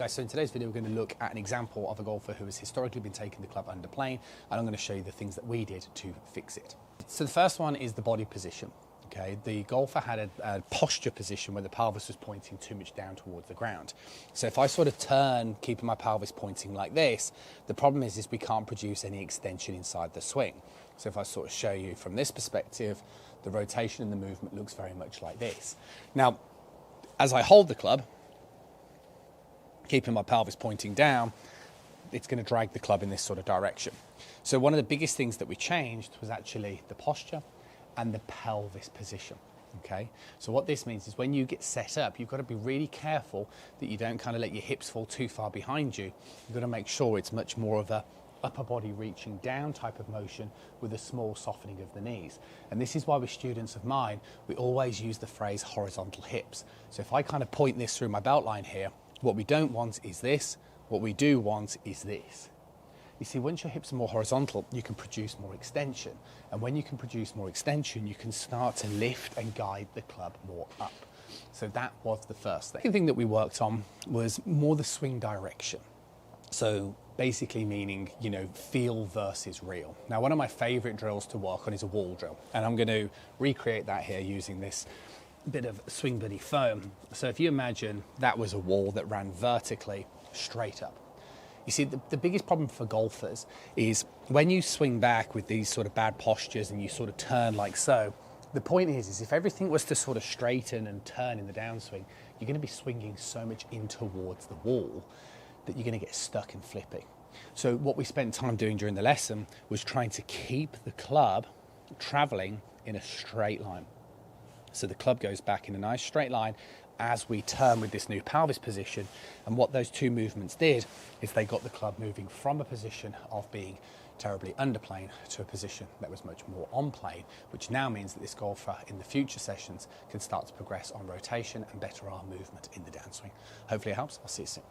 Guys, so in today's video, we're going to look at an example of a golfer who has historically been taking the club under plane, and I'm going to show you the things that we did to fix it. So the first one is the body position. Okay, the golfer had a posture position where the pelvis was pointing too much down towards the ground. So if I sort of turn, keeping my pelvis pointing like this, the problem is we can't produce any extension inside the swing. So if I sort of show you from this perspective, the rotation and the movement looks very much like this. Now, as I hold the club, keeping my pelvis pointing down, it's going to drag the club in this sort of direction. So one of the biggest things that we changed was actually the posture and the pelvis position. Okay, so what this means is when you get set up, you've got to be really careful that you don't kind of let your hips fall too far behind you. You've got to make sure it's much more of a upper body reaching down type of motion with a small softening of the knees. And this is why with students of mine, we always use the phrase horizontal hips. So if I kind of point this through my belt line here, what we don't want is this, what we do want is this. You see, once your hips are more horizontal, you can produce more extension. And when you can produce more extension, you can start to lift and guide the club more up. So that was the first thing. The second thing that we worked on was more the swing direction. So basically meaning, you know, feel versus real. Now, one of my favorite drills to work on is a wall drill. And I'm going to recreate that here using this bit of Swing Buddy foam. So if you imagine that was a wall that ran vertically straight up. You see, the biggest problem for golfers is when you swing back with these sort of bad postures and you sort of turn like so, the point is if everything was to sort of straighten and turn in the downswing, you're going to be swinging so much in towards the wall that you're going to get stuck and flipping. So what we spent time doing during the lesson was trying to keep the club traveling in a straight line. So the club goes back in a nice straight line as we turn with this new pelvis position. And what those two movements did is they got the club moving from a position of being terribly under plane to a position that was much more on plane, which now means that this golfer in the future sessions can start to progress on rotation and better arm movement in the downswing. Hopefully it helps. I'll see you soon.